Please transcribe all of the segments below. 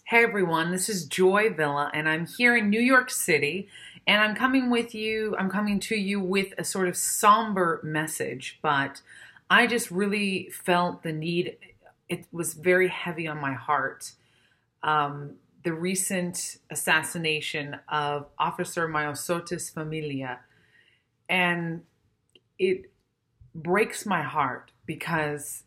Hey everyone, this is Joy Villa, and I'm here in New York City, and I'm coming to you with a sort of somber message, but I just really felt the need. It was very heavy on my heart. The recent assassination of Officer Myosotis Familia, and it breaks my heart because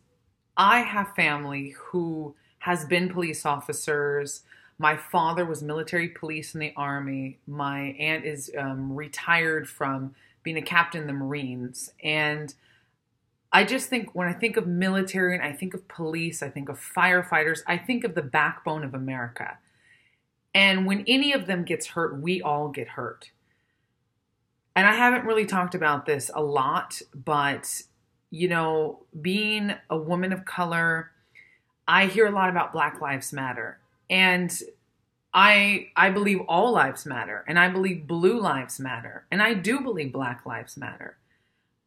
I have family who has been police officers. My father was military police in the Army. My aunt is retired from being a captain in the Marines. And I just think when I think of military and I think of police, I think of firefighters, I think of the backbone of America. And when any of them gets hurt, we all get hurt. And I haven't really talked about this a lot, but, being a woman of color, I hear a lot about Black Lives Matter. And I believe all lives matter. And I believe blue lives matter. And I do believe Black Lives Matter.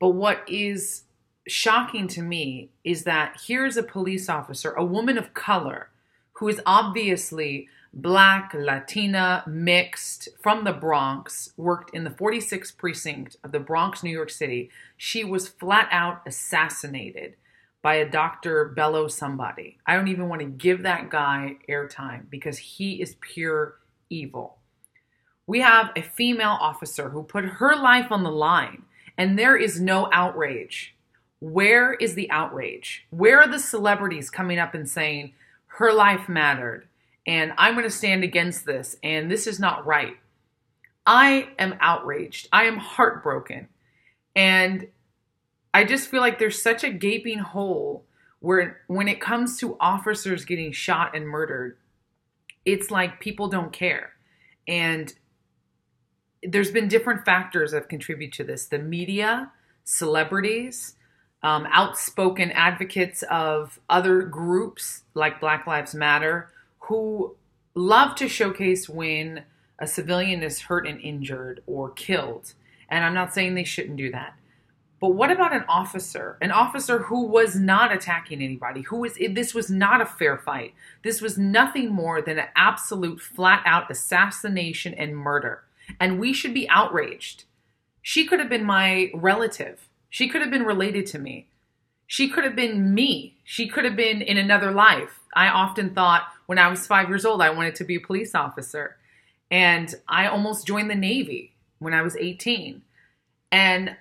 But what is shocking to me is that here's a police officer, a woman of color, who is obviously Black, Latina, mixed, from the Bronx, worked in the 46th precinct of the Bronx, New York City. She was flat out assassinated by a Dr. Bello somebody. I don't even want to give that guy airtime because he is pure evil. We have a female officer who put her life on the line, and there is no outrage. Where is the outrage? Where are the celebrities coming up and saying, her life mattered, and I'm going to stand against this, and this is not right? I am outraged. I am heartbroken. And I just feel like there's such a gaping hole where when it comes to officers getting shot and murdered, it's like people don't care. And there's been different factors that have contributed to this. The media, celebrities, outspoken advocates of other groups like Black Lives Matter, who love to showcase when a civilian is hurt and injured or killed. And I'm not saying they shouldn't do that. But what about an officer who was not attacking anybody, this was not a fair fight. This was nothing more than an absolute flat out assassination and murder. And we should be outraged. She could have been my relative. She could have been related to me. She could have been me. She could have been in another life. I often thought when I was 5 years old, I wanted to be a police officer. And I almost joined the Navy when I was 18. And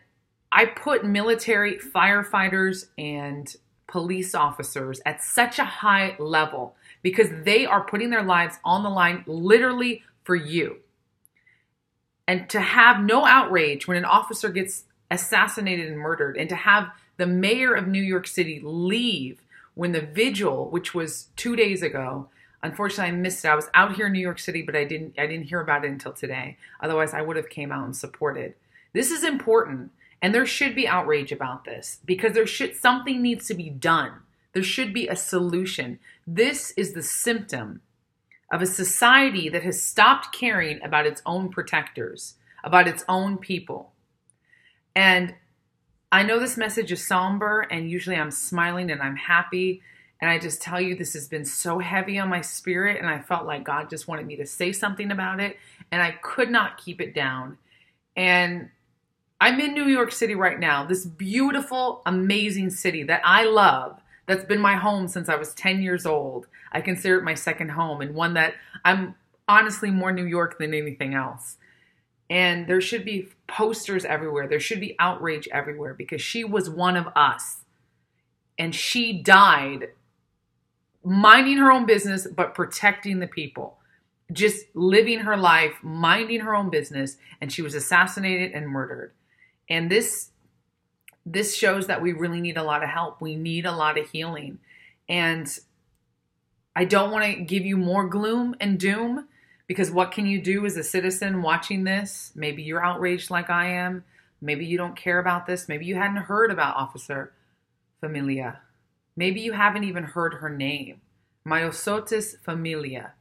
I put military firefighters and police officers at such a high level because they are putting their lives on the line literally for you. And to have no outrage when an officer gets assassinated and murdered, and to have the mayor of New York City leave when the vigil, which was 2 days ago, unfortunately I missed it. I was out here in New York City, but I didn't hear about it until today. Otherwise I would have came out and supported. This is important. And there should be outrage about this because something needs to be done. There should be a solution. This is the symptom of a society that has stopped caring about its own protectors, about its own people. And I know this message is somber, and usually I'm smiling and I'm happy. And I just tell you, this has been so heavy on my spirit, and I felt like God just wanted me to say something about it, and I could not keep it down. And I'm in New York City right now, this beautiful, amazing city that I love, that's been my home since I was 10 years old. I consider it my second home, and one that I'm honestly more New York than anything else. And there should be posters everywhere. There should be outrage everywhere because she was one of us. And she died minding her own business, but protecting the people. Just living her life, minding her own business, and she was assassinated and murdered. And this shows that we really need a lot of help. We need a lot of healing. And I don't want to give you more gloom and doom because what can you do as a citizen watching this? Maybe you're outraged like I am. Maybe you don't care about this. Maybe you hadn't heard about Officer Familia. Maybe you haven't even heard her name. Myosotis Familia.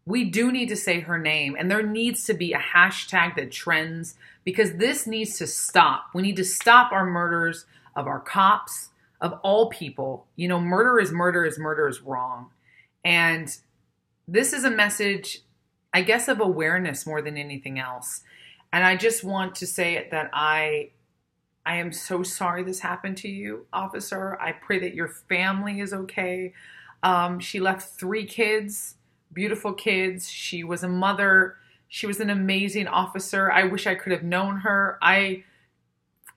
We do need to say her name, and there needs to be a hashtag that trends because this needs to stop. We need to stop our murders of our cops, of all people. Murder is wrong. And this is a message, I guess, of awareness more than anything else. And I just want to say that I am so sorry this happened to you, officer. I pray that your family is okay. She left 3 kids, beautiful kids. She was a mother. She was an amazing officer. I wish I could have known her. I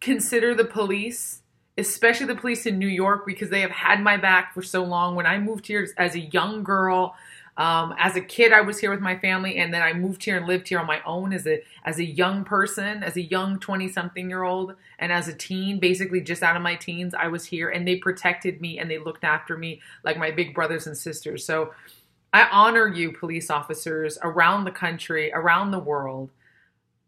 consider the police, especially the police in New York, because they have had my back for so long. When I moved here as a young girl, as a kid, I was here with my family, and then I moved here and lived here on my own as a young person, as a young 20-something-year-old, and as a teen, basically just out of my teens, I was here, and they protected me and they looked after me like my big brothers and sisters. So I honor you, police officers around the country, around the world,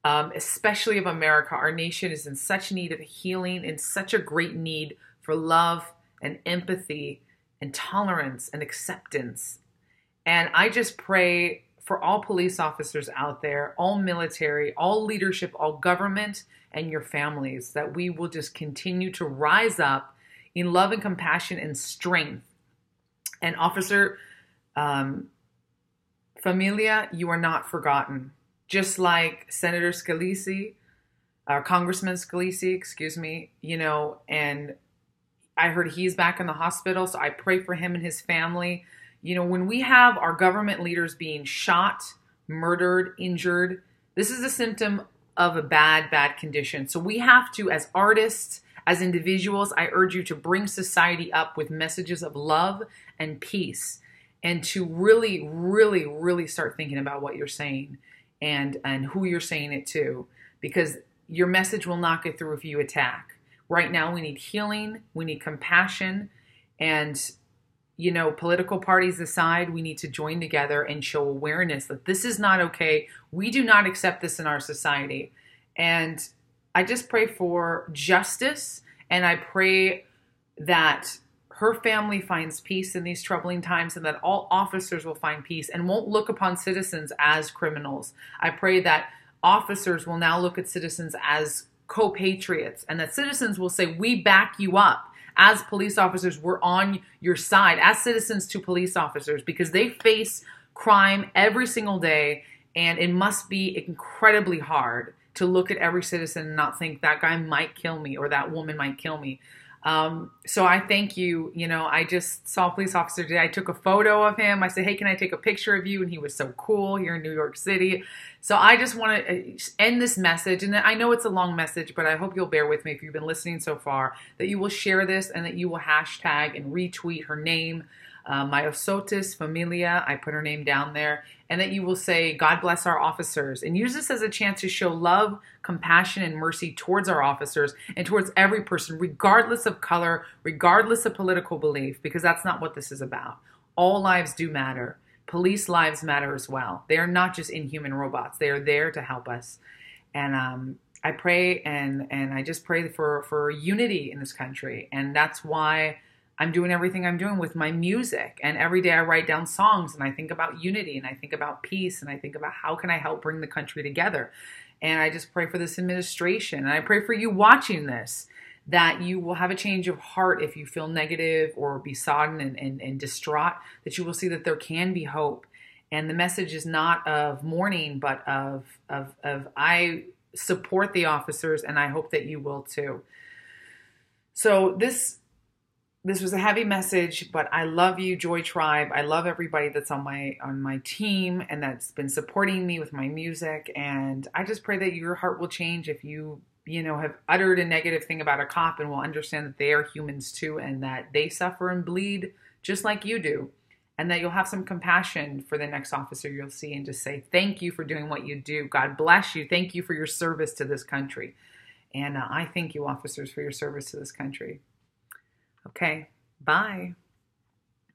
especially of America. Our nation is in such need of healing, in such a great need for love and empathy and tolerance and acceptance. And I just pray for all police officers out there, all military, all leadership, all government, and your families, that we will just continue to rise up in love and compassion and strength. And Officer Familia, you are not forgotten. Just like Senator Scalise, Congressman Scalise, excuse me, and I heard he's back in the hospital, so I pray for him and his family. When we have our government leaders being shot, murdered, injured, this is a symptom of a bad, bad condition. So we have to, as artists, as individuals, I urge you to bring society up with messages of love and peace, and to really, really, really start thinking about what you're saying and who you're saying it to, because your message will not get through if you attack. Right now, we need healing, we need compassion, and political parties aside, we need to join together and show awareness that this is not okay. We do not accept this in our society. And I just pray for justice, and I pray that her family finds peace in these troubling times, and that all officers will find peace and won't look upon citizens as criminals. I pray that officers will now look at citizens as co-patriots, and that citizens will say, we back you up. As police officers, we're on your side, as citizens to police officers, because they face crime every single day, and it must be incredibly hard to look at every citizen and not think that guy might kill me or that woman might kill me. So I thank you. I just saw a police officer today. I took a photo of him. I said, hey, can I take a picture of you? And he was so cool here in New York City. So I just want to end this message. And I know it's a long message, but I hope you'll bear with me if you've been listening so far, that you will share this and that you will hashtag and retweet her name, Myosotis Familia. I put her name down there. And that you will say, God bless our officers, and use this as a chance to show love, compassion, and mercy towards our officers and towards every person, regardless of color, regardless of political belief, because that's not what this is about. All lives do matter. Police lives matter as well. They are not just inhuman robots. They are there to help us. And I pray and I just pray for unity in this country. And that's why I'm doing everything I'm doing with my music. And every day I write down songs and I think about unity and I think about peace and I think about how can I help bring the country together. And I just pray for this administration. And I pray for you watching this, that you will have a change of heart if you feel negative or be sodden and distraught, that you will see that there can be hope. And the message is not of mourning, but of I support the officers, and I hope that you will too. So this was a heavy message, but I love you, Joy Tribe. I love everybody that's on my team and that's been supporting me with my music. And I just pray that your heart will change if you have uttered a negative thing about a cop, and will understand that they are humans too, and that they suffer and bleed just like you do. And that you'll have some compassion for the next officer you'll see, and just say, thank you for doing what you do. God bless you. Thank you for your service to this country. And I thank you, officers, for your service to this country. Okay, bye.